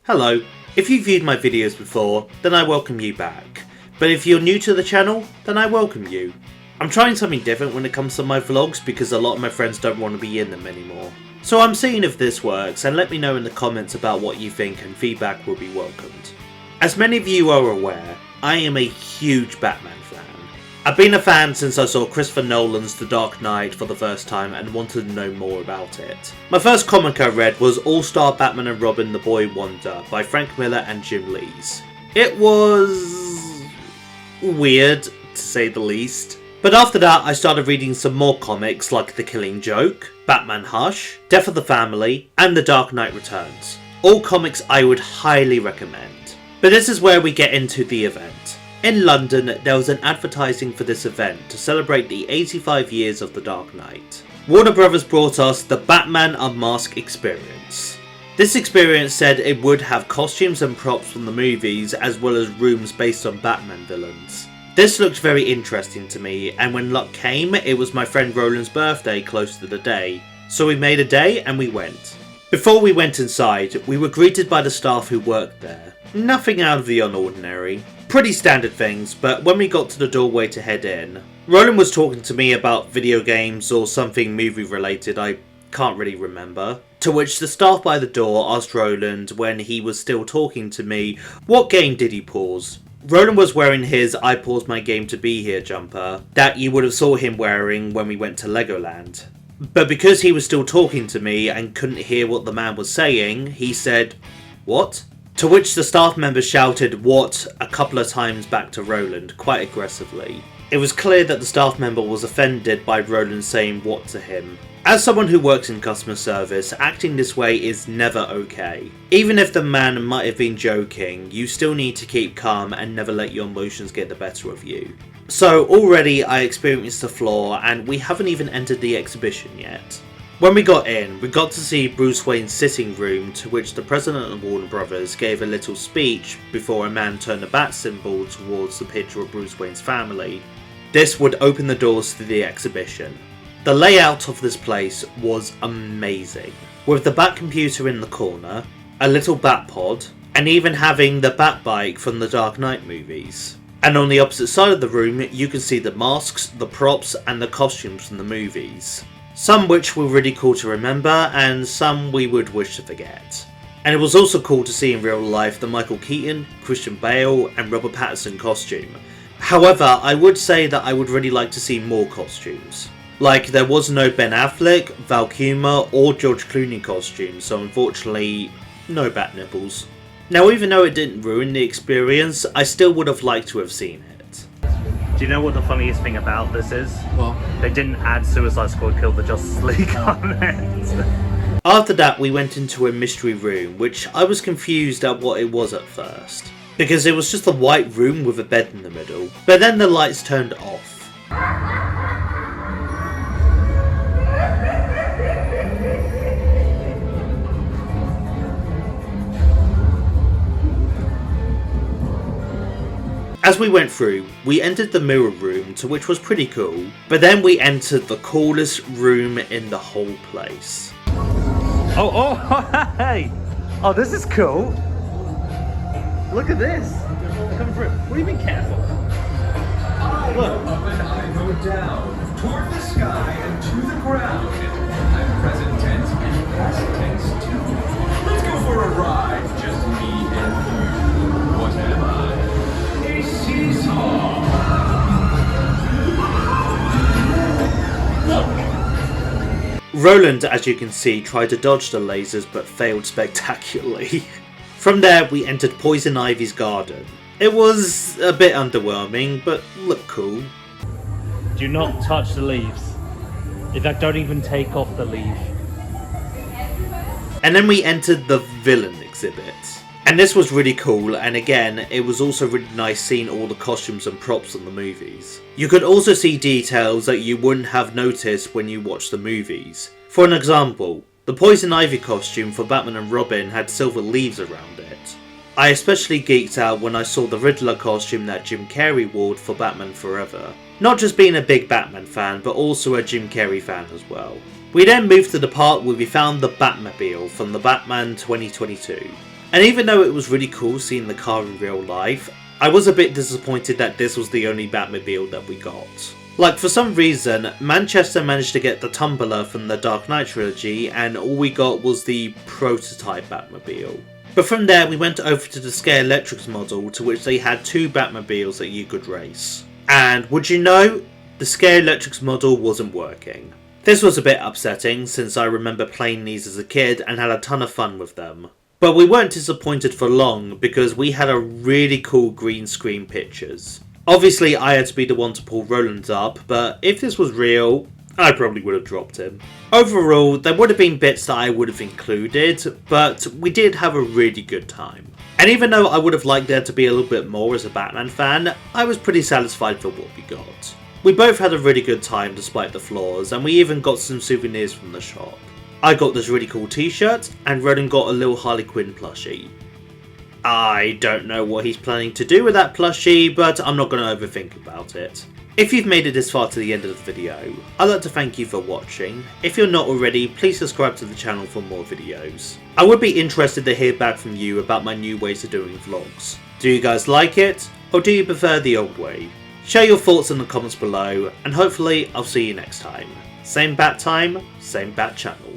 Hello, if you've viewed my videos before, then I welcome you back. But if you're new to the channel, then I welcome you. I'm trying something different when it comes to my vlogs because a lot of my friends don't want to be in them anymore. So I'm seeing if this works, and let me know in the comments about what you think, and feedback will be welcomed. As many of you are aware, I am a huge Batman fan. I've been a fan since I saw Christopher Nolan's The Dark Knight for the first time and wanted to know more about it. My first comic I read was All-Star Batman and Robin The Boy Wonder by Frank Miller and Jim Lees. It was weird, to say the least. But after that I started reading some more comics like The Killing Joke, Batman Hush, Death of the Family, and The Dark Knight Returns. All comics I would highly recommend. But this is where we get into the event. In London, there was an advertising for this event to celebrate the 85 years of The Dark Knight. Warner Brothers brought us the Batman Unmasked Experience. This experience said it would have costumes and props from the movies as well as rooms based on Batman villains. This looked very interesting to me, and when luck came, it was my friend Roland's birthday close to the day, so we made a day and we went. Before we went inside, we were greeted by the staff who worked there. Nothing out of the unordinary. Pretty standard things, but when we got to the doorway to head in, Roland was talking to me about video games or something movie related, I can't really remember. To which the staff by the door asked Roland, when he was still talking to me, what game did he pause? Roland was wearing his I paused my game to be here jumper that you would have saw him wearing when we went to Legoland. But because he was still talking to me and couldn't hear what the man was saying, he said, "What?" To which the staff member shouted "what" a couple of times back to Roland, quite aggressively. It was clear that the staff member was offended by Roland saying "what" to him. As someone who works in customer service, acting this way is never okay. Even if the man might have been joking, you still need to keep calm and never let your emotions get the better of you. So already I experienced the floor, and we haven't even entered the exhibition yet. When we got in, we got to see Bruce Wayne's sitting room, to which the president of Warner Brothers gave a little speech before a man turned the bat symbol towards the picture of Bruce Wayne's family. This would open the doors to the exhibition. The layout of this place was amazing, with the bat computer in the corner, a little bat pod, and even having the bat bike from the Dark Knight movies. And on the opposite side of the room you can see the masks, the props and the costumes from the movies. Some which were really cool to remember, and some we would wish to forget. And it was also cool to see in real life the Michael Keaton, Christian Bale and Robert Pattinson costume. However, I would say that I would really like to see more costumes. Like, there was no Ben Affleck, Val Kilmer or George Clooney costume, so unfortunately, no bat nipples. Now, even though it didn't ruin the experience, I still would have liked to have seen it. Do you know what the funniest thing about this is? What? They didn't add Suicide Squad Kill the Justice League on it. After that, we went into a mystery room, which I was confused at what it was at first, because it was just a white room with a bed in the middle, but then the lights turned off. As we went through, we entered the mirror room, to which was pretty cool, but then we entered the coolest room in the whole place. Oh, hey! Oh, this is cool! Look at this! Come through. What do you mean careful? Look. I go down, toward the sky and to the ground. I'm present tense and past tense too. Let's go for a ride, just me and you. What am I? A seesaw. Roland, as you can see, tried to dodge the lasers but failed spectacularly. From there, we entered Poison Ivy's garden. It was a bit underwhelming, but looked cool. Do not touch the leaves. In fact, don't even take off the leaf. And then we entered the villain exhibit. And this was really cool, and again, it was also really nice seeing all the costumes and props in the movies. You could also see details that you wouldn't have noticed when you watched the movies. For an example, the Poison Ivy costume for Batman and Robin had silver leaves around it. I especially geeked out when I saw the Riddler costume that Jim Carrey wore for Batman Forever. Not just being a big Batman fan, but also a Jim Carrey fan as well. We then moved to the part where we found the Batmobile from the Batman 2022. And even though it was really cool seeing the car in real life, I was a bit disappointed that this was the only Batmobile that we got. Like, for some reason, Manchester managed to get the Tumbler from the Dark Knight trilogy, and all we got was the prototype Batmobile. But from there we went over to the Scare Electrics model, to which they had 2 Batmobiles that you could race. And would you know, the Scare Electrics model wasn't working. This was a bit upsetting, since I remember playing these as a kid and had a ton of fun with them. But we weren't disappointed for long, because we had a really cool green screen pictures. Obviously I had to be the one to pull Roland up, but if this was real, I probably would have dropped him. Overall, there would have been bits that I would have included, but we did have a really good time. And even though I would have liked there to be a little bit more as a Batman fan, I was pretty satisfied for what we got. We both had a really good time despite the flaws, and we even got some souvenirs from the shop. I got this really cool t-shirt, and Roland got a little Harley Quinn plushie. I don't know what he's planning to do with that plushie, but I'm not going to overthink about it. If you've made it this far to the end of the video, I'd like to thank you for watching. If you're not already, please subscribe to the channel for more videos. I would be interested to hear back from you about my new ways of doing vlogs. Do you guys like it, or do you prefer the old way? Share your thoughts in the comments below, and hopefully I'll see you next time. Same bat time, same bat channel.